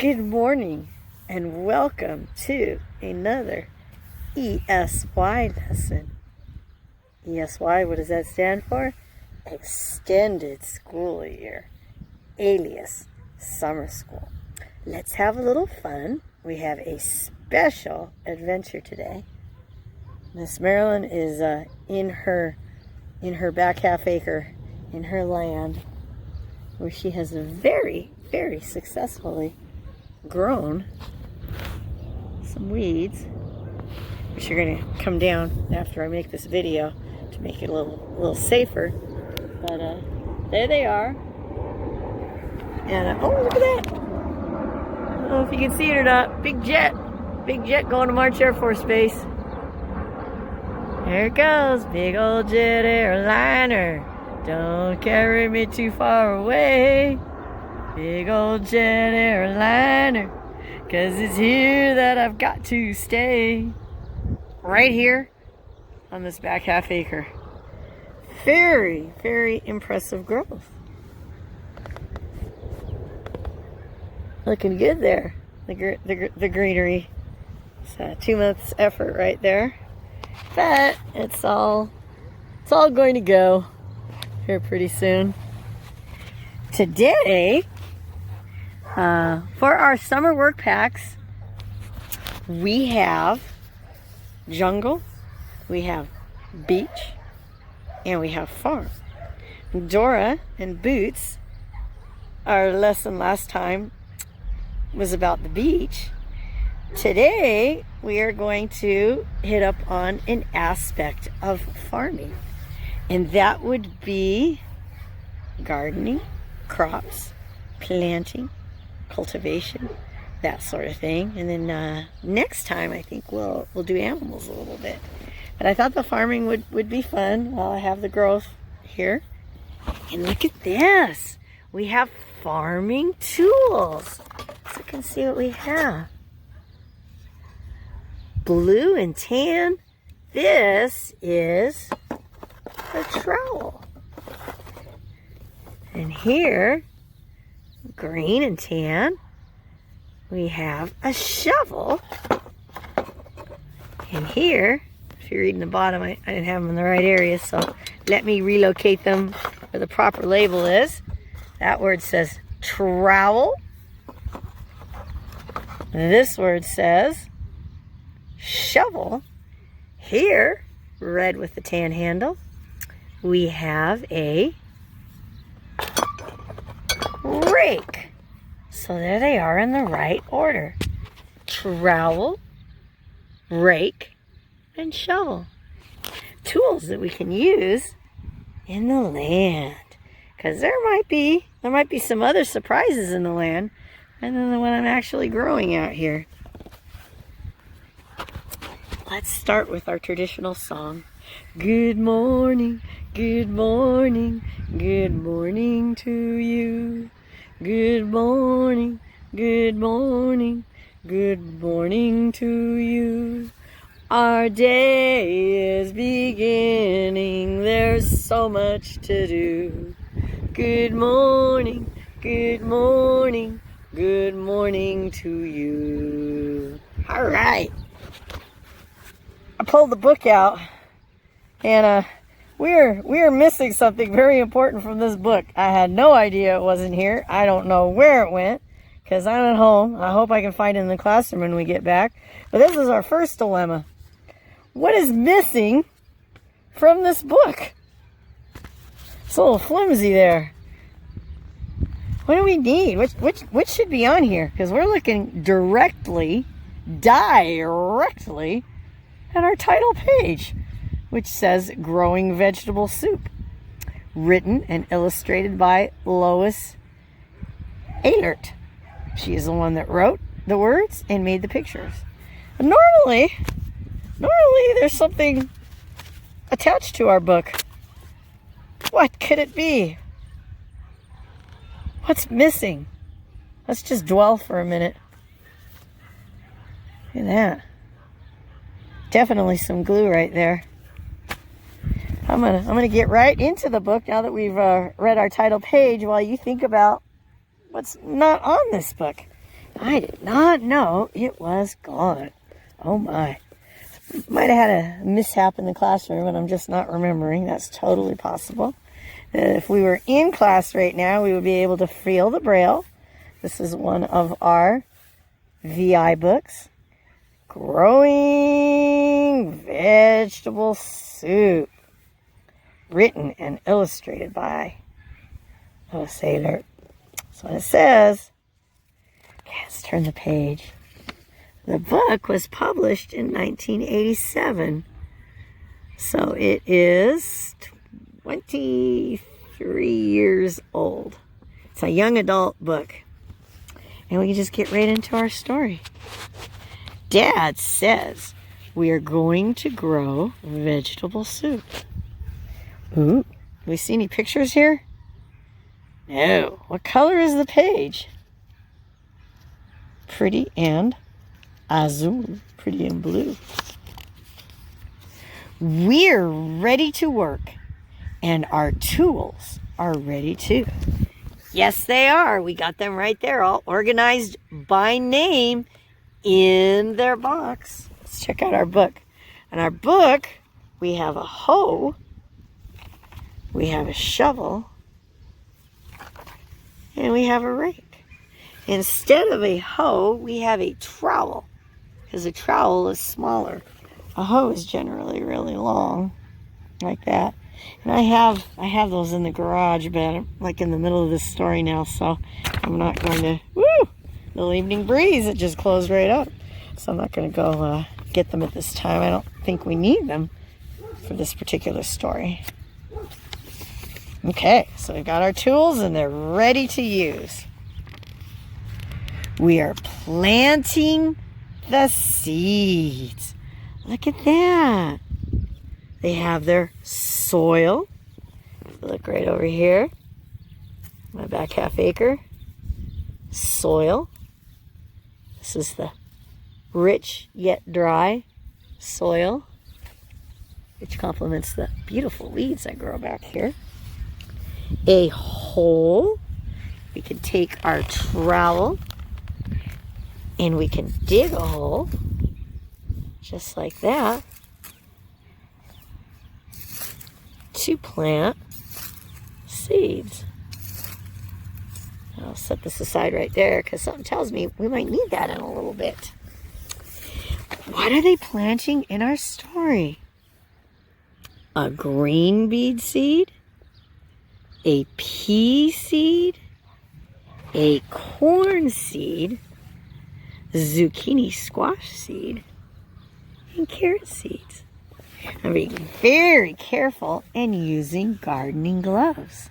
Good morning and welcome to another ESY lesson. ESY, what does that stand for? Extended School Year, alias Summer School. Let's have a little fun. We have a special adventure today. Miss Marilyn is in her back half acre, in her land, where she has very successfully grown some weeds, which are going to come down after I make this video to make it a little safer. But there they are. And oh, look at that! I don't know if you can see it or not. Big jet going to March Air Force Base. There it goes, big old jet airliner. Don't carry me too far away. Big old jet airliner, 'cause it's here that I've got to stay. Right here on this back half acre. Very impressive growth. Looking good there, the greenery. It's a 2 months effort right there. But it's all going to go here pretty soon. Today, for our summer work packs, we have jungle, we have beach, and we have farm. Dora and Boots, our lesson last time was about the beach. Today, we are going to hit up on an aspect of farming, and that would be gardening, crops, planting, cultivation, that sort of thing. And then next time, I think we'll do animals a little bit. But I thought the farming would be fun while I have the growth here. And look at this. We have farming tools. So you can see what we have. Blue and tan. This is a trowel. And here, green and tan, we have a shovel. And here, if you're reading the bottom, I didn't have them in the right area, so let me relocate them where the proper label is. That word says trowel. This word says shovel. Here, red with the tan handle, we have a rake. So there they are in the right order. Trowel, rake, and shovel. Tools that we can use in the land. Because there might be some other surprises in the land other than what I'm actually growing out here. Let's start with our traditional song. Good morning, good morning, good morning to you. Good morning, good morning, good morning to you. Our day is beginning, there's so much to do. Good morning, good morning, good morning to you. All right. I pulled the book out, and we're missing something very important from this book. I had no idea it wasn't here. I don't know where it went, because I'm at home. I hope I can find it in the classroom when we get back. But this is our first dilemma. What is missing from this book? It's a little flimsy there. What do we need? Which should be on here? Because we're looking directly at our title page, which says Growing Vegetable Soup, written and illustrated by Lois Ehlert. She is the one that wrote the words and made the pictures. But normally there's something attached to our book. What could it be? What's missing? Let's just dwell for a minute. Look at that. Definitely some glue right there. I'm gonna get right into the book now that we've read our title page while you think about what's not on this book. I did not know it was gone. Oh my. Might have had a mishap in the classroom and I'm just not remembering. That's totally possible. If we were in class right now, we would be able to feel the Braille. This is one of our VI books. Growing Vegetable Soup. Written and illustrated by Sailor. That's what it says. Okay, let's turn the page. The book was published in 1987. So it is 23 years old. It's a young adult book. And we can just get right into our story. Dad says we are going to grow vegetable soup. Ooh, do we see any pictures here? No. What color is the page? Pretty and azul. Pretty and blue. We're ready to work. And our tools are ready too. Yes, they are. We got them right there, all organized by name in their box. Let's check out our book. In our book, we have a hoe, we have a shovel, and we have a rake. Instead of a hoe, we have a trowel, because a trowel is smaller. A hoe is generally really long, like that. And I have those in the garage, but I'm like in the middle of this story now, so I'm not going to, little evening breeze, it just closed right up. So I'm not going to go get them at this time. I don't think we need them for this particular story. Okay, so we've got our tools and they're ready to use. We are planting the seeds. Look at that. They have their soil. Look right over here. My back half acre. Soil. This is the rich yet dry soil, which complements the beautiful weeds that grow back here. A hole. We can take our trowel and we can dig a hole just like that to plant seeds. I'll set this aside right there because something tells me we might need that in a little bit. What are they planting in our story? A green bean seed, a pea seed, a corn seed, zucchini squash seed, and carrot seeds. I'm being very careful and using gardening gloves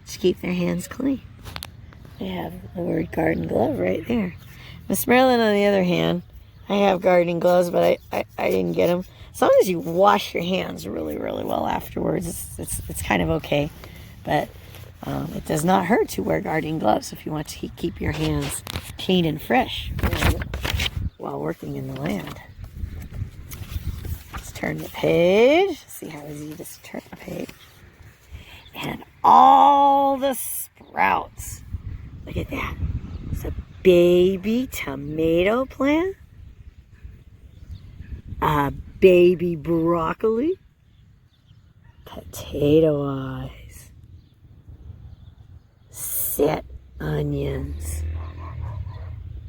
to keep their hands clean. They have the word garden glove right there. Miss Marilyn, on the other hand, I have gardening gloves, but I didn't get them. As long as you wash your hands really, really well afterwards, it's kind of okay. But it does not hurt to wear gardening gloves if you want to keep your hands clean and fresh while working in the land. Let's turn the page. See how easy it is to turn the page. And all the sprouts. Look at that. It's a baby tomato plant. A baby broccoli. Potato eyes. Set onions.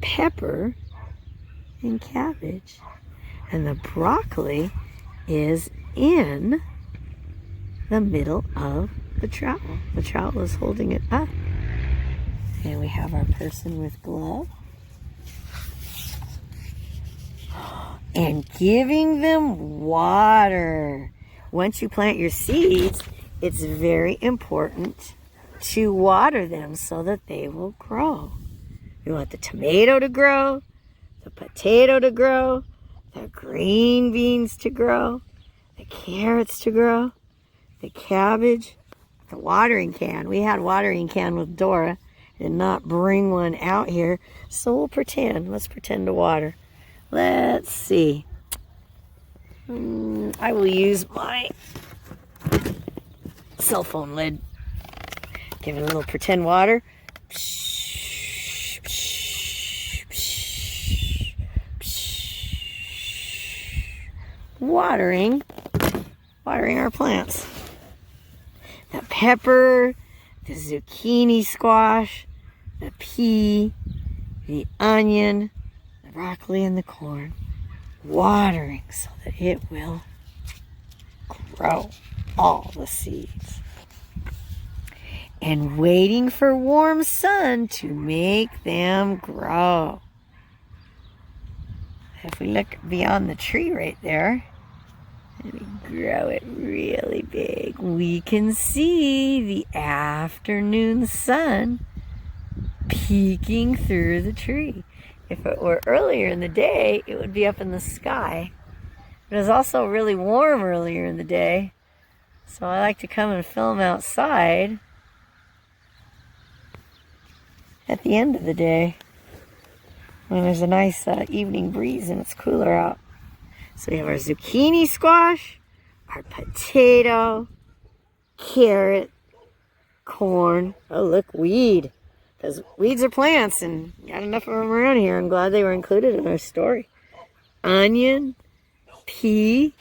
Pepper and cabbage. And the broccoli is in the middle of the trowel. The trowel is holding it up. And we have our person with glove. And giving them water. Once you plant your seeds, it's very important to water them so that they will grow. We want the tomato to grow, the potato to grow, the green beans to grow, the carrots to grow, the cabbage, the watering can. We had watering can with Dora. Did not bring one out here, so we'll pretend. Let's pretend to water. Let's see. I will use my cell phone lid. Give it a little pretend water. watering our plants. The pepper, the zucchini squash, the pea, the onion, the broccoli, and the corn. Watering so that it will grow all the seeds. And waiting for warm sun to make them grow. If we look beyond the tree right there, and we grow it really big, we can see the afternoon sun peeking through the tree. If it were earlier in the day, it would be up in the sky. But it was also really warm earlier in the day, so I like to come and film outside at the end of the day when there's a nice evening breeze and it's cooler out. So we have our zucchini squash, our potato, carrot, corn. Oh, look, weed. Because weeds are plants and got enough of them around here. I'm glad they were included in our story. Onion, pea,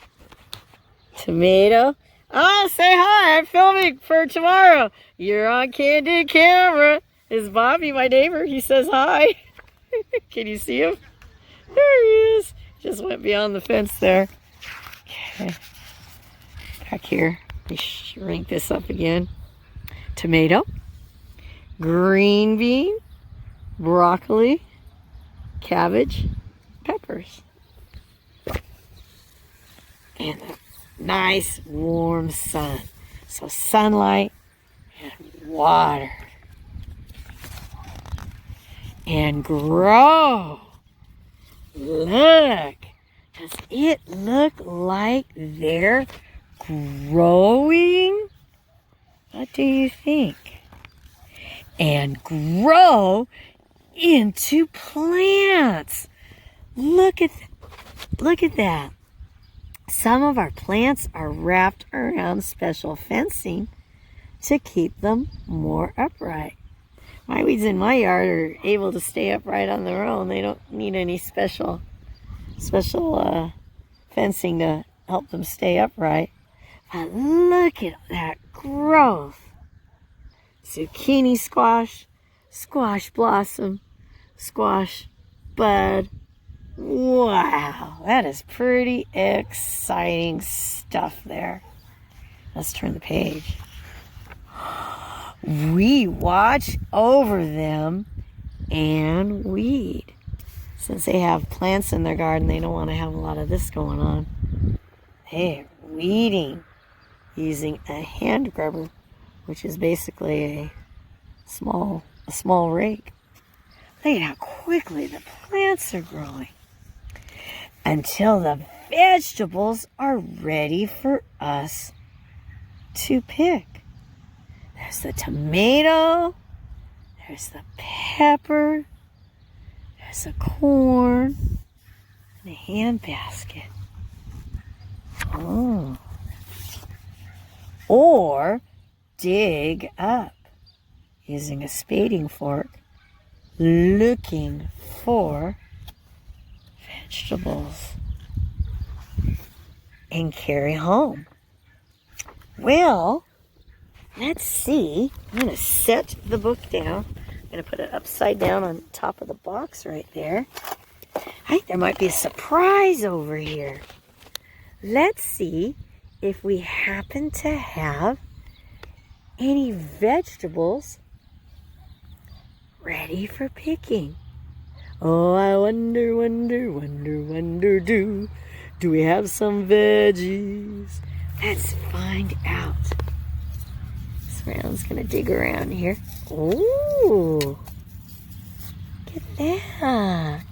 tomato. Oh, say hi. I'm filming for tomorrow. You're on Candid Camera. Is Bobby, my neighbor? He says hi. Can you see him? There he is. Just went beyond the fence there. Okay. Back here. Let me shrink this up again. Tomato. Green bean. Broccoli. Cabbage. Peppers. And a nice warm sun. So sunlight and water. And grow. Look. Does it look like they're growing? What do you think? And grow into plants. Look at that. Some of our plants are wrapped around special fencing to keep them more upright. My weeds in my yard are able to stay upright on their own. They don't need any special fencing to help them stay upright. But look at that growth. Zucchini squash, squash blossom, squash bud. Wow, that is pretty exciting stuff there. Let's turn the page. We watch over them and weed. Since they have plants in their garden, they don't want to have a lot of this going on. They're weeding using a hand grubber, which is basically a small rake. Look at how quickly the plants are growing until the vegetables are ready for us to pick. There's the tomato, there's the pepper, there's the corn, and the hand basket. Oh. Or dig up using a spading fork, looking for vegetables and carry home. Well, let's see. I'm going to set the book down. I'm going to put it upside down on top of the box right there. I think there might be a surprise over here. Let's see if we happen to have any vegetables ready for picking. Oh, I wonder, do we have some veggies? Let's find out. Brown's gonna dig around here. Ooh, look at that.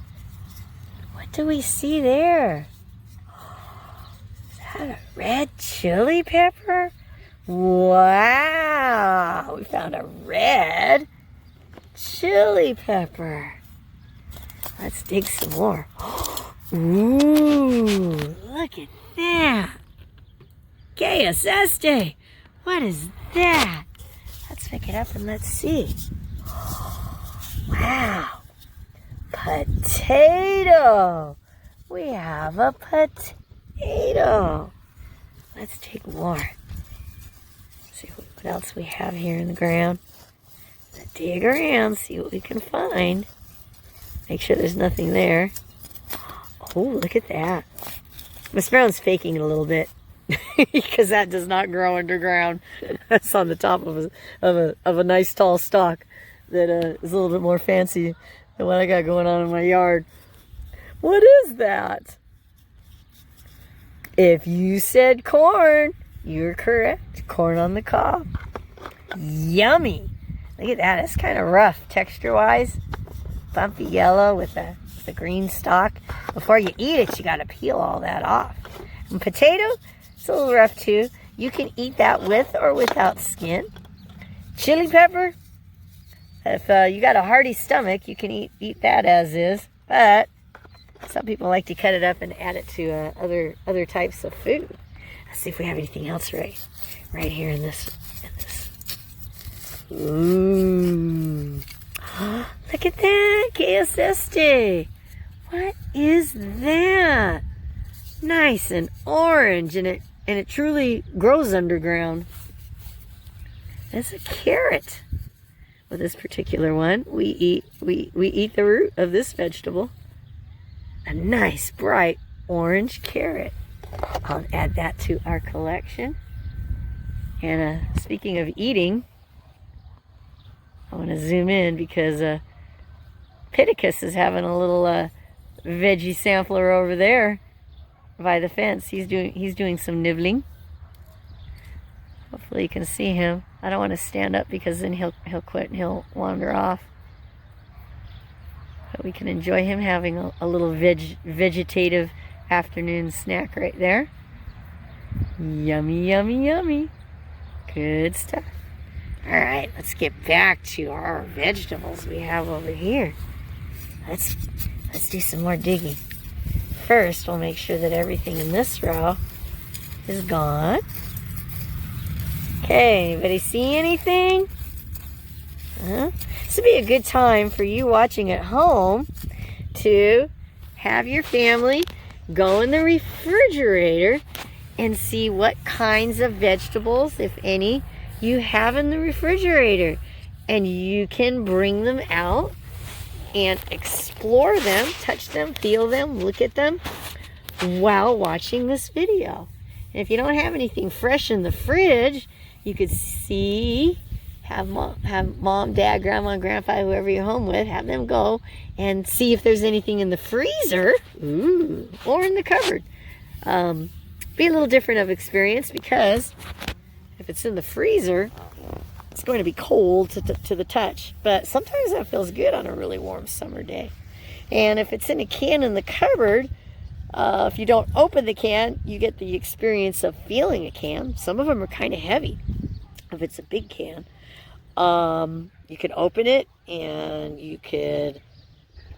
What do we see there? Is that a red chili pepper? Wow, we found a red chili pepper. Let's dig some more. Ooh, look at that. KSS Day. What is that? Let's pick it up and let's see. Wow. Potato. We have a potato. Let's take more. See what else we have here in the ground. Let's dig around, see what we can find. Make sure there's nothing there. Oh, look at that. Miss Brown's faking it a little bit because that does not grow underground. That's on the top of a nice tall stalk that is a little bit more fancy than what I got going on in my yard. What is that? If you said corn, you're correct. Corn on the cob. Yummy. Look at that. It's kind of rough texture-wise. Bumpy yellow with the green stalk. Before you eat it, you got to peel all that off. And potato, it's a little rough too. You can eat that with or without skin. Chili pepper, if you got a hearty stomach, you can eat that as is. But some people like to cut it up and add it to other types of food. Let's see if we have anything else right here in this. Ooh. Look at that, KSSD. What is that? Nice and orange, and it truly grows underground. It's a carrot. With this particular one, we eat the root of this vegetable. A nice bright orange carrot. I'll add that to our collection. And speaking of eating, I want to zoom in because Pittacus is having a little veggie sampler over there by the fence. He's doing some nibbling. Hopefully you can see him. I don't want to stand up because then he'll quit and he'll wander off. But we can enjoy him having a little vegetative afternoon snack right there. Yummy, yummy, yummy. Good stuff. All right, let's get back to our vegetables we have over here. Let's do some more digging. First, we'll make sure that everything in this row is gone. Okay, anybody see anything? This would be a good time for you watching at home to have your family go in the refrigerator and see what kinds of vegetables, if any, you have in the refrigerator. And you can bring them out and explore them, touch them, feel them, look at them while watching this video. And if you don't have anything fresh in the fridge, you could have mom, dad, grandma, and grandpa, whoever you're home with, have them go and see if there's anything in the freezer, or in the cupboard. Be a little different of experience because if it's in the freezer, it's going to be cold to the touch. But sometimes that feels good on a really warm summer day. And if it's in a can in the cupboard, if you don't open the can, you get the experience of feeling a can. Some of them are kind of heavy. If it's a big can, you could open it and you could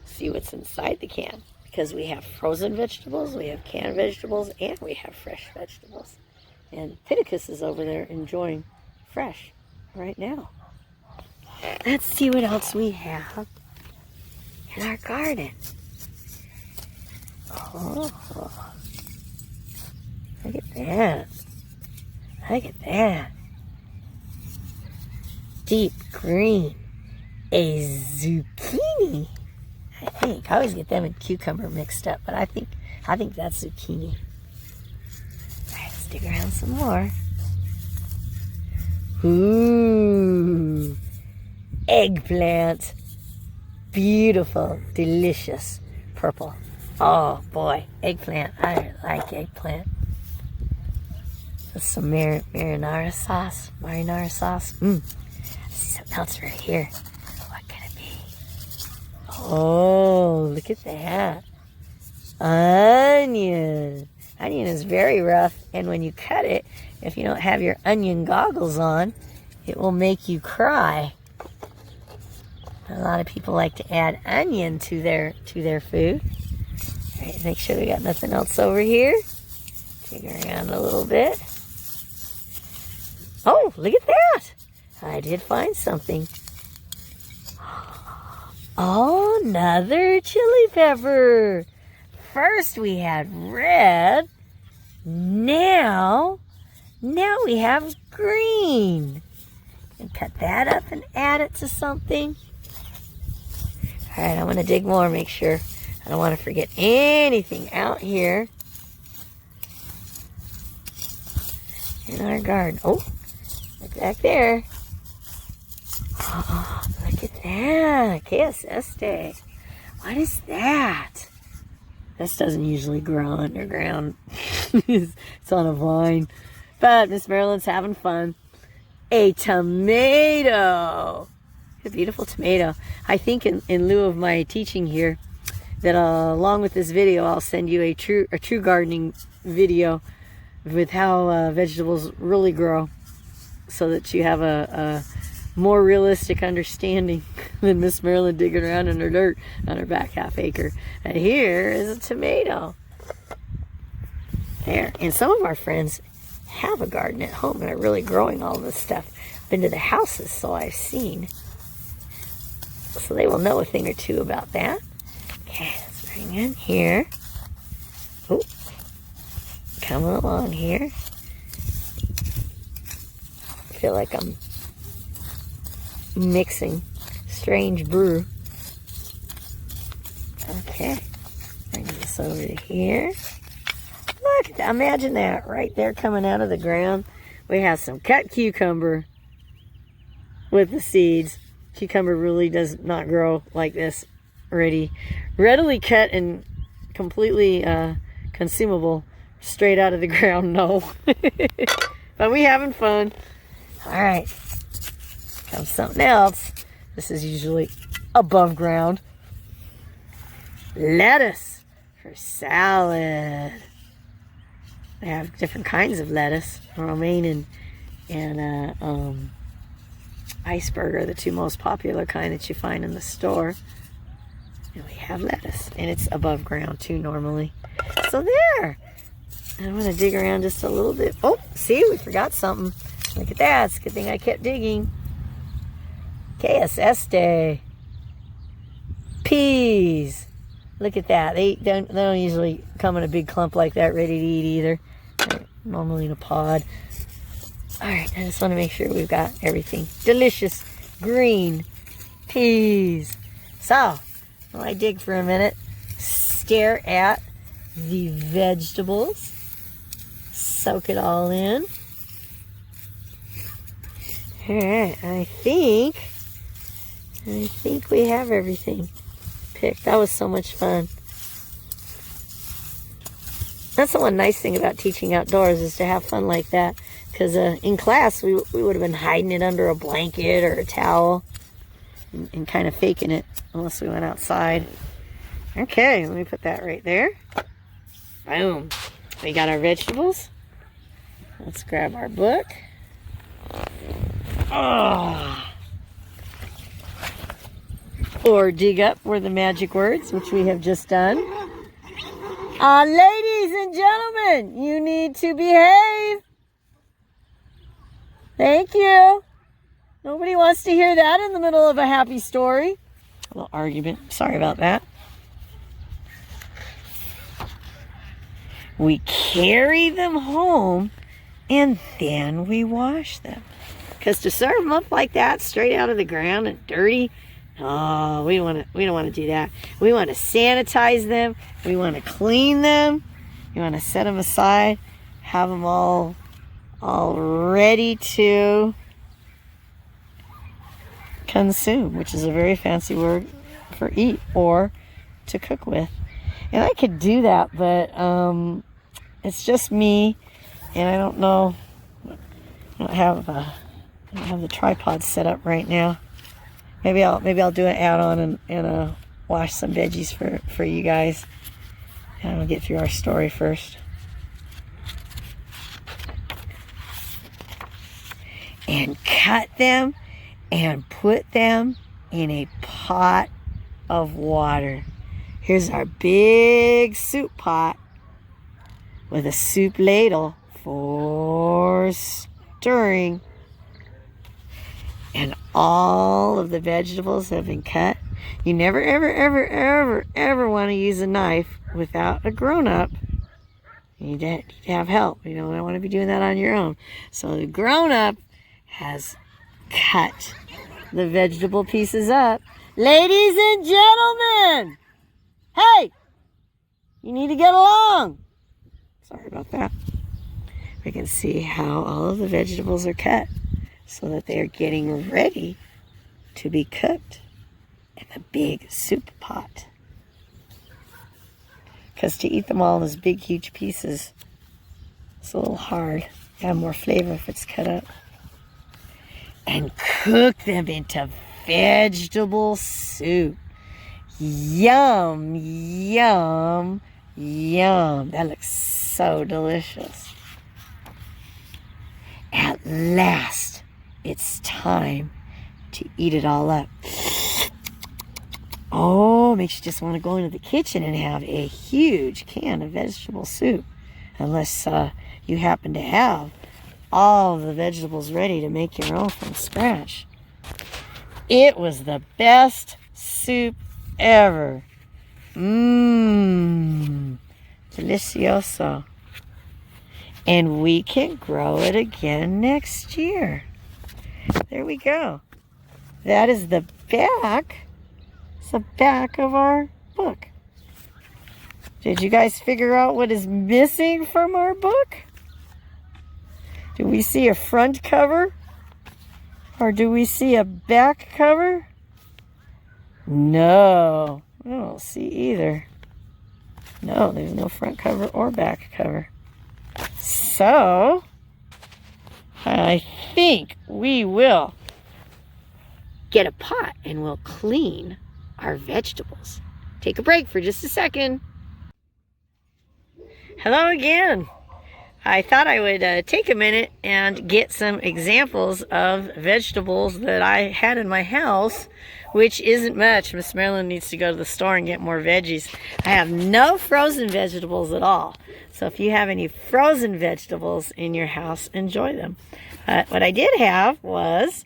see what's inside the can. Because we have frozen vegetables, we have canned vegetables, and we have fresh vegetables. And Pittacus is over there enjoying fresh right now. Let's see what else we have in our garden. Oh, look at that. Look at that. Deep green. A zucchini. I always get them and cucumber mixed up, but I think that's zucchini. All right, let's dig around some more. Ooh, eggplant. Beautiful, delicious purple. Oh boy, eggplant. I like eggplant. With some marinara sauce. I see something else right here. What could it be? Oh, look at that. Onion. Onion is very rough, and when you cut it, if you don't have your onion goggles on, it will make you cry. A lot of people like to add onion to their food. All right, make sure we got nothing else over here. Dig around a little bit. Oh, look at that. I did find something. Oh, another chili pepper. First we had red, Now we have green. And cut that up and add it to something. All right, I'm going to dig more, make sure I don't want to forget anything out here in our garden. Oh, look back there. Oh, look at that. KSS Day. What is that? This doesn't usually grow underground. It's on a vine. But Miss Marilyn's having fun. A tomato. A beautiful tomato. I think in lieu of my teaching here, that along with this video, I'll send you a true gardening video with how vegetables really grow, so that you have a more realistic understanding than Miss Marilyn digging around in her dirt on her back half acre. And here is a tomato. There. And some of our friends have a garden at home and are really growing all this stuff. Been to the houses, so I've seen. So they will know a thing or two about that. Okay, let's bring in here. Oh, coming along here. I feel like I'm mixing strange brew. Okay, bring this over to here. Look, imagine that right there coming out of the ground. We have some cut cucumber with the seeds. Cucumber really does not grow like this readily cut and completely consumable straight out of the ground. No. But we having fun. All right, comes something else. This is usually above ground. Lettuce for salad. They have different kinds of lettuce. Romaine and iceberg are the two most popular kind that you find in the store. And we have lettuce, and it's above ground too normally. So there. I'm going to dig around just a little bit. Oh, see, we forgot something. Look at that. It's a good thing I kept digging. KSS Day. Peas. Look at that. They don't usually come in a big clump like that ready to eat either. They're normally in a pod. All right, I just want to make sure we've got everything. Delicious green peas. So, while I dig for a minute, stare at the vegetables. Soak it all in. All right, I think we have everything picked. That was so much fun. That's the one nice thing about teaching outdoors, is to have fun like that. Because in class, we would have been hiding it under a blanket or a towel and kind of faking it unless we went outside. Okay, let me put that right there. Boom. We got our vegetables. Let's grab our book. Oh. Or dig up were the magic words, which we have just done. Ladies and gentlemen, you need to behave. Thank you. Nobody wants to hear that in the middle of a happy story. A little argument. Sorry about that. We carry them home and then we wash them. Because to serve them up like that, straight out of the ground and dirty, oh, we don't want to do that. We want to sanitize them. We want to clean them. We want to set them aside, have them all ready to consume, which is a very fancy word for eat or to cook with. And I could do that, but it's just me, and I don't know. I don't have the tripod set up right now. Maybe I'll do an add-on and wash some veggies for you guys. And we'll get through our story first. And cut them and put them in a pot of water. Here's our big soup pot with a soup ladle for stirring. And all of the vegetables have been cut. You never, ever, ever, ever, ever want to use a knife without a grown-up. You need to have help. You don't want to be doing that on your own. So the grown-up has cut the vegetable pieces up. Ladies and gentlemen, hey, you need to get along. Sorry about that. We can see how all of the vegetables are cut so that they are getting ready to be cooked in the big soup pot. Because to eat them all in those big, huge pieces, it's a little hard. You have more flavor if it's cut up. And cook them into vegetable soup. Yum, yum, yum. That looks so delicious. At last, it's time to eat it all up. Oh, makes you just want to go into the kitchen and have a huge can of vegetable soup. Unless you happen to have all the vegetables ready to make your own from scratch. It was the best soup ever. Delicioso. And we can grow it again next year. There we go. That is the back. It's the back of our book. Did you guys figure out what is missing from our book? Do we see a front cover? Or do we see a back cover? No, I don't see either. No, there's no front cover or back cover. So, I think we will get a pot and we'll clean our vegetables. Take a break for just a second. Hello again. I thought I would take a minute and get some examples of vegetables that I had in my house, which isn't much. Miss Marilyn needs to go to the store and get more veggies. I have no frozen vegetables at all. So if you have any frozen vegetables in your house, enjoy them. What I did have was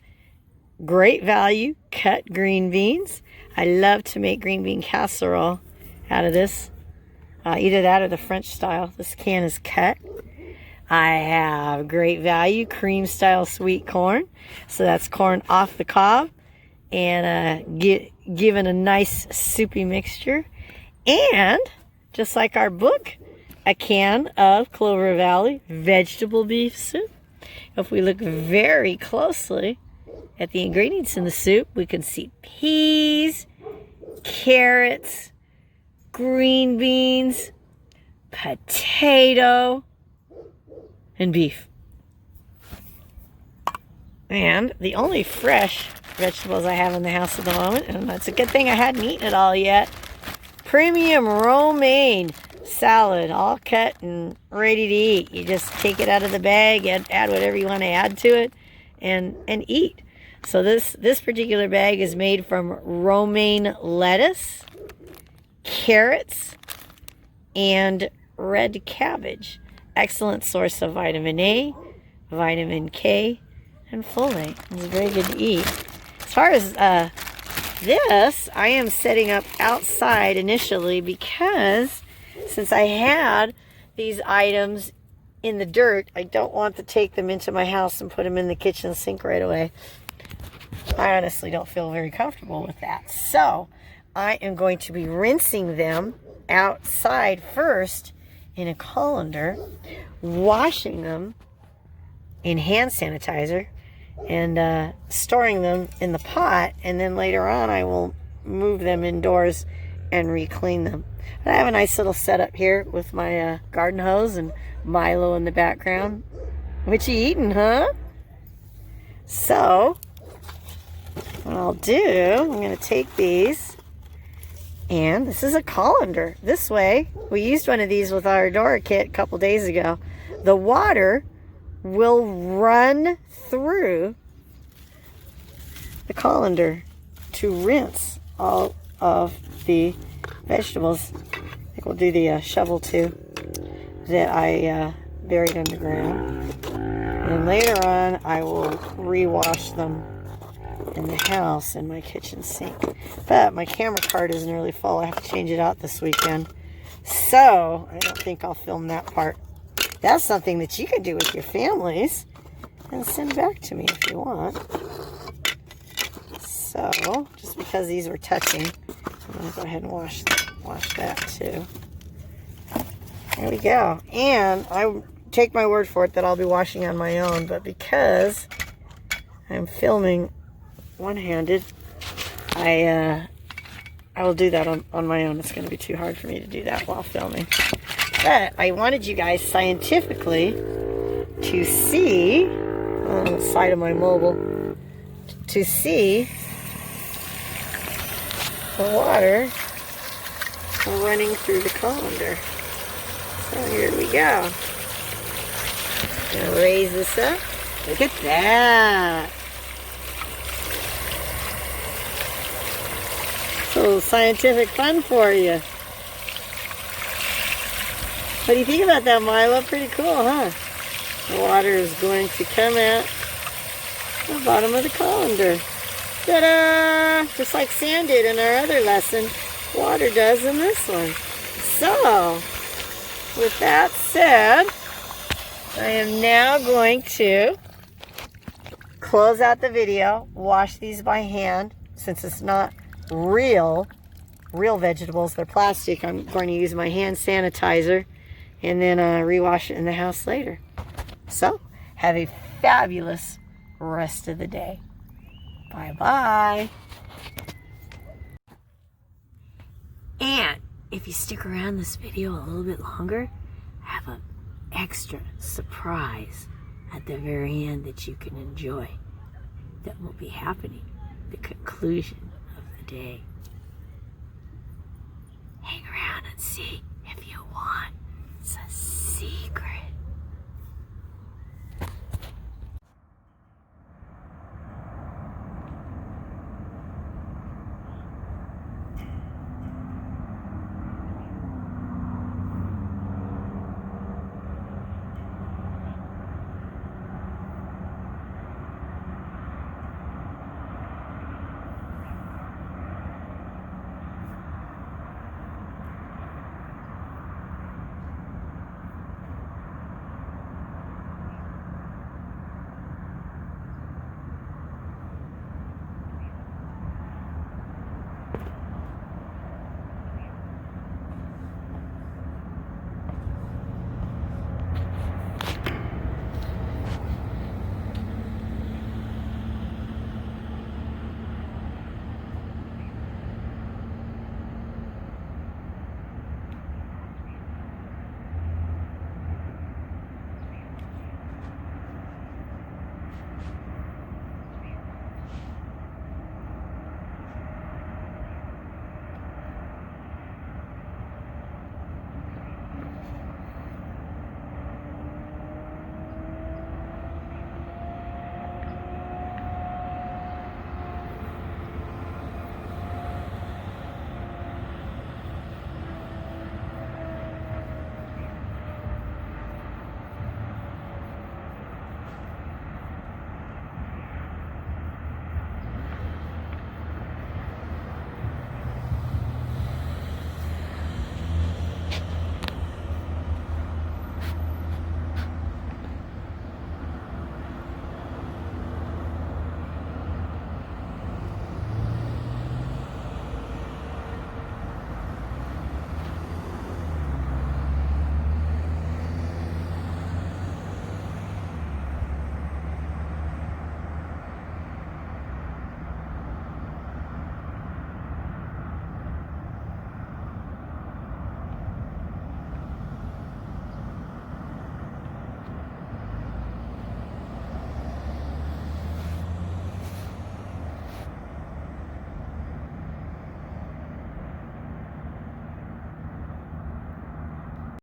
Great Value cut green beans. I love to make green bean casserole out of this. Either that or the French style. This can is cut. I have Great Value cream style sweet corn. So that's corn off the cob and given a nice soupy mixture. And just like our book, a can of Clover Valley vegetable beef soup. If we look very closely at the ingredients in the soup, we can see peas, carrots, green beans, potato, and beef. And the only fresh vegetables I have in the house at the moment, and that's a good thing I hadn't eaten it all yet, premium romaine salad, all cut and ready to eat. You just take it out of the bag and add whatever you want to add to it and eat. So this particular bag is made from romaine lettuce, carrots, and red cabbage. Excellent source of vitamin A, vitamin K, and folate. It's very good to eat. As far as this, I am setting up outside initially because since I had these items in the dirt, I don't want to take them into my house and put them in the kitchen sink right away. I honestly don't feel very comfortable with that. So I am going to be rinsing them outside first in a colander, washing them in hand sanitizer, and storing them in the pot, and then later on I will move them indoors and re-clean them. But I have a nice little setup here with my garden hose and Milo in the background. What you eating, huh? So what I'll do, I'm going to take these, and this is a colander. This way, we used one of these with our Dora kit a couple days ago. The water will run through the colander to rinse all of the vegetables. I think we'll do the shovel too that I buried underground. And later on, I will rewash them in the house in my kitchen sink. But my camera card isn't really full. I have to change it out this weekend. So I don't think I'll film that part that's something that you can do with your families and send back to me if you want. So, just because these were touching, I'm going to go ahead and wash that too. There we go. And I take my word for it that I'll be washing on my own, but because I'm filming one-handed, I will do that on my own. It's going to be too hard for me to do that while filming. But I wanted you guys scientifically to see, on the side of my mobile, to see the water running through the colander. So here we go. Gonna raise this up. Look at that. It's a little scientific fun for you. What do you think about that, Milo? Pretty cool, huh? The water is going to come out the bottom of the colander. Ta-da! Just like sand did in our other lesson, water does in this one. So, with that said, I am now going to close out the video, wash these by hand. Since it's not real vegetables, they're plastic, I'm going to use my hand sanitizer and then rewash it in the house later. So, have a fabulous rest of the day. Bye-bye. And if you stick around this video a little bit longer, I have an extra surprise at the very end that you can enjoy that will be happening, the conclusion of the day. Hang around and see if you want. Suspense.